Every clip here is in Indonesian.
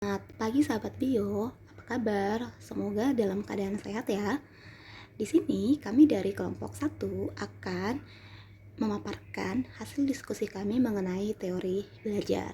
Selamat pagi sahabat bio, apa kabar? Semoga dalam keadaan sehat ya. Di sini kami dari kelompok 1 akan memaparkan hasil diskusi kami mengenai teori belajar.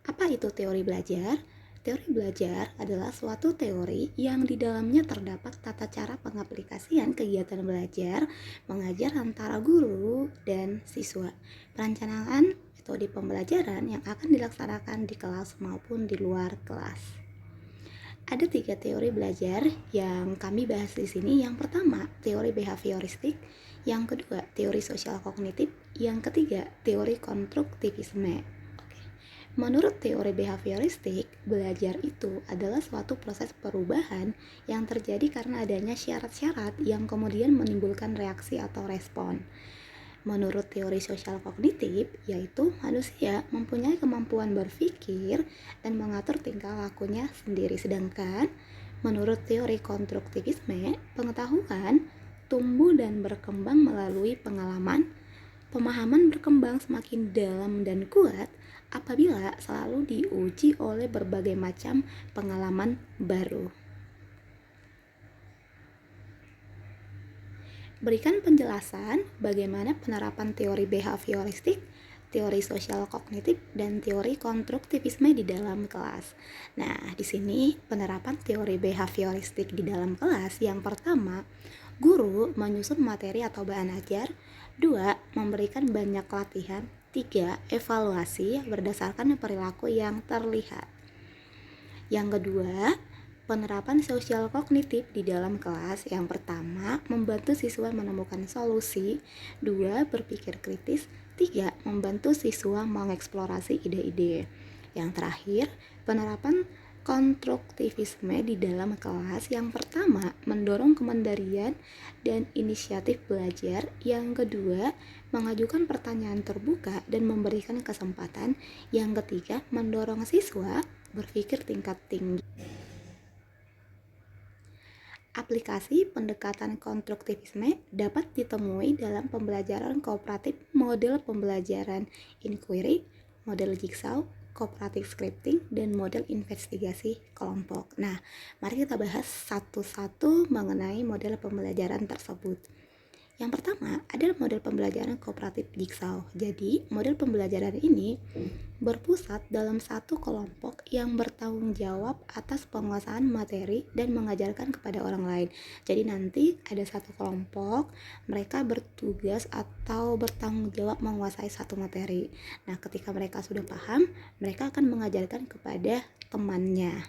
Apa itu teori belajar? Teori belajar adalah suatu teori yang di dalamnya terdapat tata cara pengaplikasian kegiatan belajar mengajar antara guru dan siswa. Perencanaan metode pembelajaran yang akan dilaksanakan di kelas maupun di luar kelas. Ada 3 teori belajar yang kami bahas di sini. Yang pertama, teori behavioristik. Yang kedua, teori sosial kognitif. Yang ketiga, teori konstruktivisme. Menurut teori behavioristik, belajar itu adalah suatu proses perubahan yang terjadi karena adanya syarat-syarat yang kemudian menimbulkan reaksi atau respon. Menurut teori sosial kognitif, yaitu manusia mempunyai kemampuan berpikir dan mengatur tingkah lakunya sendiri. Sedangkan menurut teori konstruktivisme, pengetahuan tumbuh dan berkembang melalui pengalaman. Pemahaman berkembang semakin dalam dan kuat apabila selalu diuji oleh berbagai macam pengalaman baru. Berikan penjelasan bagaimana penerapan teori behavioristik, teori sosial kognitif, dan teori konstruktivisme di dalam kelas. Nah, di sini penerapan teori behavioristik di dalam kelas. Yang pertama, guru menyusun materi atau bahan ajar. 2. Memberikan banyak latihan. 3. Evaluasi berdasarkan perilaku yang terlihat. Yang kedua, penerapan sosial kognitif di dalam kelas. Yang pertama, membantu siswa menemukan solusi. 2. Berpikir kritis. 3. Membantu siswa mengeksplorasi ide-ide. Yang terakhir, penerapan konstruktivisme di dalam kelas. Yang pertama, mendorong kemandirian dan inisiatif belajar. Yang kedua, mengajukan pertanyaan terbuka dan memberikan kesempatan. Yang ketiga, mendorong siswa berpikir tingkat tinggi. Aplikasi pendekatan konstruktivisme dapat ditemui dalam pembelajaran kooperatif, model pembelajaran inquiry, model jigsaw, kooperatif scripting, dan model investigasi kelompok. Nah, mari kita bahas satu-satu mengenai model pembelajaran tersebut. Yang pertama adalah model pembelajaran kooperatif jigsaw. Jadi, model pembelajaran ini berpusat dalam satu kelompok yang bertanggung jawab atas penguasaan materi dan mengajarkan kepada orang lain. Jadi nanti ada satu kelompok, mereka bertugas atau bertanggung jawab menguasai satu materi. Nah, ketika mereka sudah paham, mereka akan mengajarkan kepada temannya.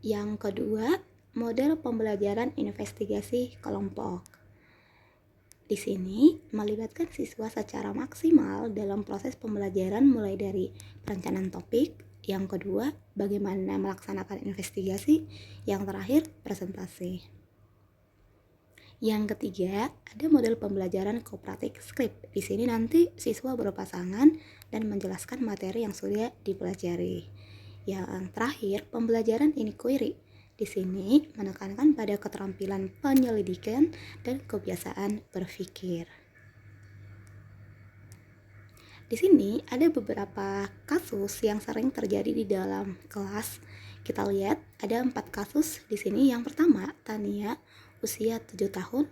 Yang kedua, model pembelajaran investigasi kelompok. Di sini melibatkan siswa secara maksimal dalam proses pembelajaran mulai dari perencanaan topik, yang kedua bagaimana melaksanakan investigasi, yang terakhir presentasi. Yang ketiga, ada model pembelajaran kooperatif script. Di sini nanti siswa berpasangan dan menjelaskan materi yang sudah dipelajari. Yang terakhir, pembelajaran inquiry. Di sini menekankan pada keterampilan penyelidikan dan kebiasaan berpikir. Di sini ada beberapa kasus yang sering terjadi di dalam kelas. Kita lihat ada 4 kasus di sini. Yang pertama, Tania, usia 7 tahun,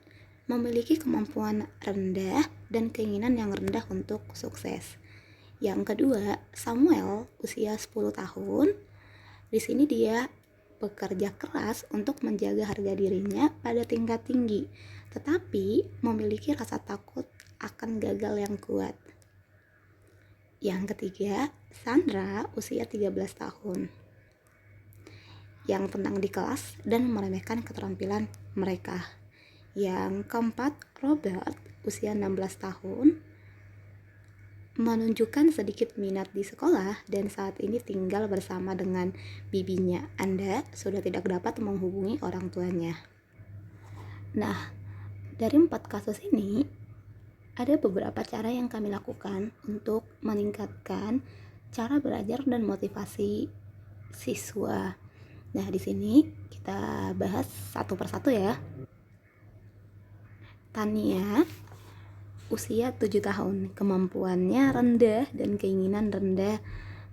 memiliki kemampuan rendah dan keinginan yang rendah untuk sukses. Yang kedua, Samuel, usia 10 tahun. Di sini dia bekerja keras untuk menjaga harga dirinya pada tingkat tinggi, tetapi memiliki rasa takut akan gagal yang kuat. Yang ketiga, Sandra, usia 13 tahun, yang tenang di kelas dan meremehkan keterampilan mereka. Yang keempat, Robert, usia 16 tahun, menunjukkan sedikit minat di sekolah dan saat ini tinggal bersama dengan bibinya. Anda sudah tidak dapat menghubungi orang tuanya. Nah, dari 4 kasus ini ada beberapa cara yang kami lakukan untuk meningkatkan cara belajar dan motivasi siswa. Nah, di sini kita bahas satu persatu ya. Tania usia 7 tahun, kemampuannya rendah dan keinginan rendah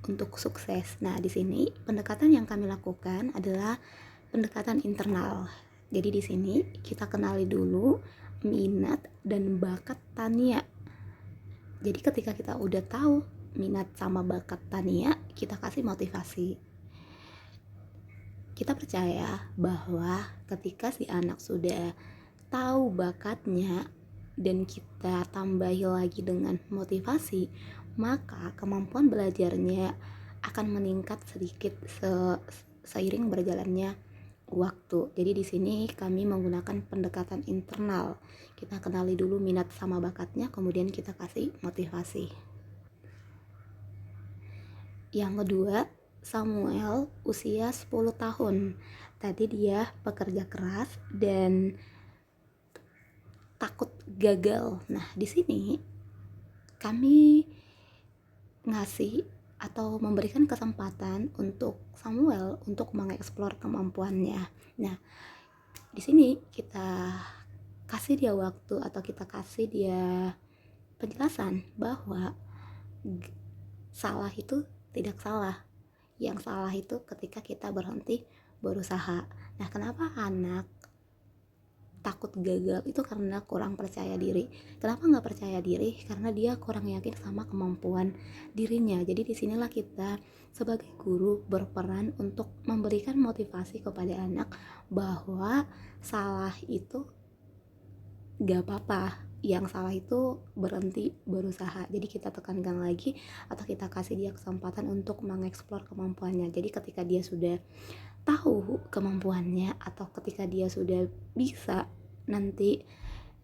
untuk sukses. Nah, di sini pendekatan yang kami lakukan adalah pendekatan internal. Jadi di sini kita kenali dulu minat dan bakat Tania. Jadi ketika kita udah tahu minat sama bakat Tania, kita kasih motivasi. Kita percaya bahwa ketika si anak sudah tahu bakatnya dan kita tambahi lagi dengan motivasi, maka kemampuan belajarnya akan meningkat sedikit seiring berjalannya waktu. Jadi di sini kami menggunakan pendekatan internal. Kita kenali dulu minat sama bakatnya, kemudian kita kasih motivasi. Yang kedua, Samuel usia 10 tahun. Tadi dia pekerja keras dan takut gagal. Nah, di sini kami ngasih atau memberikan kesempatan untuk Samuel untuk mengeksplor kemampuannya. Nah, di sini kita kasih dia waktu atau kita kasih dia penjelasan bahwa salah itu tidak salah. Yang salah itu ketika kita berhenti berusaha. Nah, kenapa anak takut gagal itu karena kurang percaya diri. Kenapa nggak percaya diri? Karena dia kurang yakin sama kemampuan dirinya. Jadi disinilah kita sebagai guru berperan untuk memberikan motivasi kepada anak bahwa salah itu nggak apa-apa. Yang salah itu berhenti berusaha. Jadi kita tekankan lagi atau kita kasih dia kesempatan untuk mengeksplor kemampuannya. Jadi ketika dia sudah tahu kemampuannya atau ketika dia sudah bisa, nanti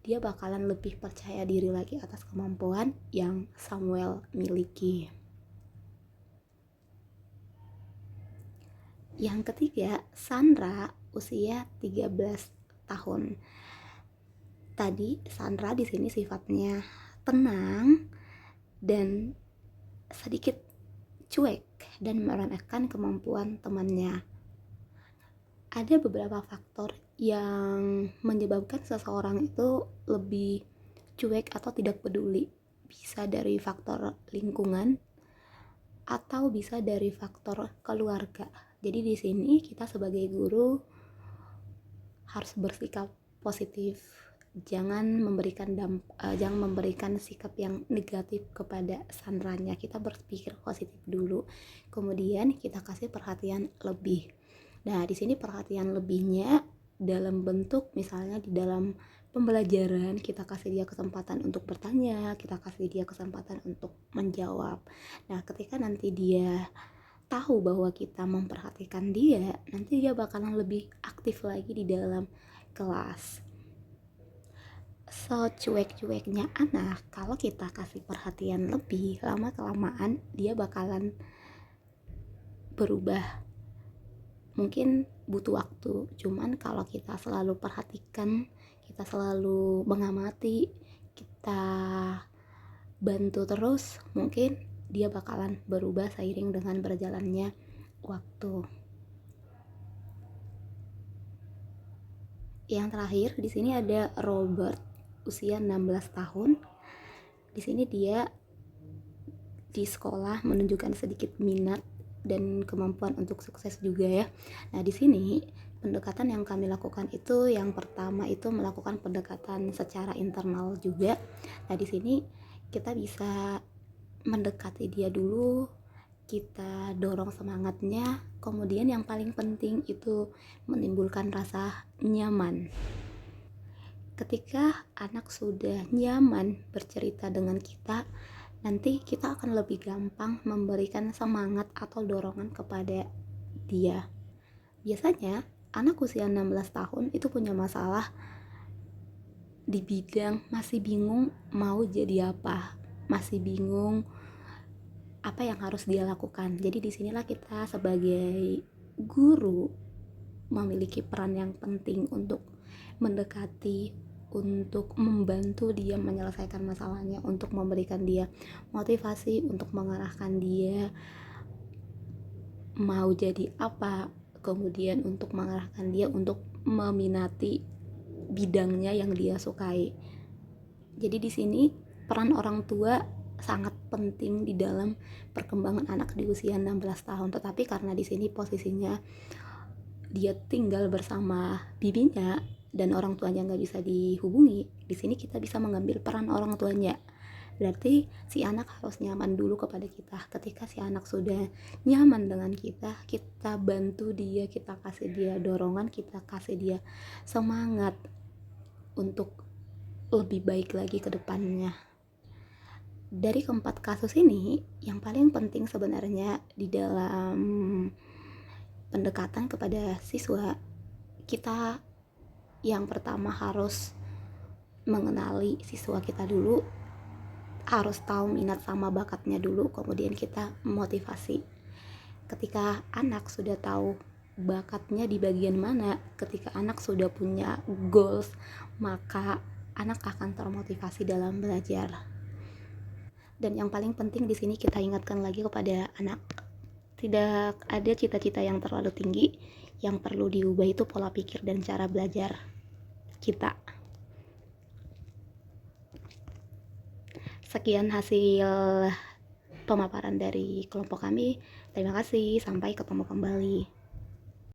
dia bakalan lebih percaya diri lagi atas kemampuan yang Samuel miliki. Yang ketiga, Sandra usia 13 tahun. Tadi Sandra di sini sifatnya tenang dan sedikit cuek dan meremehkan kemampuan temannya. Ada beberapa faktor yang menyebabkan seseorang itu lebih cuek atau tidak peduli. Bisa dari faktor lingkungan atau bisa dari faktor keluarga. Jadi di sini kita sebagai guru harus bersikap positif. Jangan memberikan sikap yang negatif kepada Sandranya. Kita berpikir positif dulu. Kemudian kita kasih perhatian lebih. Nah, di sini perhatian lebihnya dalam bentuk misalnya di dalam pembelajaran kita kasih dia kesempatan untuk bertanya, kita kasih dia kesempatan untuk menjawab. Nah, ketika nanti dia tahu bahwa kita memperhatikan dia, nanti dia bakalan lebih aktif lagi di dalam kelas. Cuek-cueknya anak, kalau kita kasih perhatian lebih, lama-kelamaan dia bakalan berubah. Mungkin butuh waktu, cuman kalau kita selalu perhatikan, kita selalu mengamati, kita bantu terus, mungkin dia bakalan berubah seiring dengan berjalannya waktu. Yang terakhir di sini ada Robert usia 16 tahun. Di sini dia di sekolah menunjukkan sedikit minat dan kemampuan untuk sukses juga ya. Nah, di sini pendekatan yang kami lakukan itu yang pertama itu melakukan pendekatan secara internal juga. Nah, di sini kita bisa mendekati dia dulu, kita dorong semangatnya, kemudian yang paling penting itu menimbulkan rasa nyaman. Ketika anak sudah nyaman bercerita dengan kita, nanti kita akan lebih gampang memberikan semangat atau dorongan kepada dia. Biasanya anak usia 16 tahun itu punya masalah di bidang masih bingung mau jadi apa, masih bingung apa yang harus dia lakukan. Jadi disinilah kita sebagai guru memiliki peran yang penting untuk mendekati, untuk membantu dia menyelesaikan masalahnya, untuk memberikan dia motivasi, untuk mengarahkan dia mau jadi apa, kemudian untuk mengarahkan dia untuk meminati bidangnya yang dia sukai. Jadi di sini peran orang tua sangat penting di dalam perkembangan anak di usia 16 tahun. Tetapi karena di sini posisinya dia tinggal bersama bibinya dan orang tuanya nggak bisa dihubungi, di sini kita bisa mengambil peran orang tuanya. Berarti si anak harus nyaman dulu kepada kita. Ketika si anak sudah nyaman dengan kita, kita bantu dia, kita kasih dia dorongan, kita kasih dia semangat untuk lebih baik lagi ke depannya. Dari keempat kasus ini, yang paling penting sebenarnya di dalam pendekatan kepada siswa, kita yang pertama harus mengenali siswa kita dulu, harus tahu minat sama bakatnya dulu, kemudian kita motivasi. Ketika anak sudah tahu bakatnya di bagian mana, ketika anak sudah punya goals, maka anak akan termotivasi dalam belajar. Dan yang paling penting di sini kita ingatkan lagi kepada anak, tidak ada cita-cita yang terlalu tinggi. Yang perlu diubah itu pola pikir dan cara belajar kita. Sekian hasil pemaparan dari kelompok kami. Terima kasih, sampai ketemu kembali.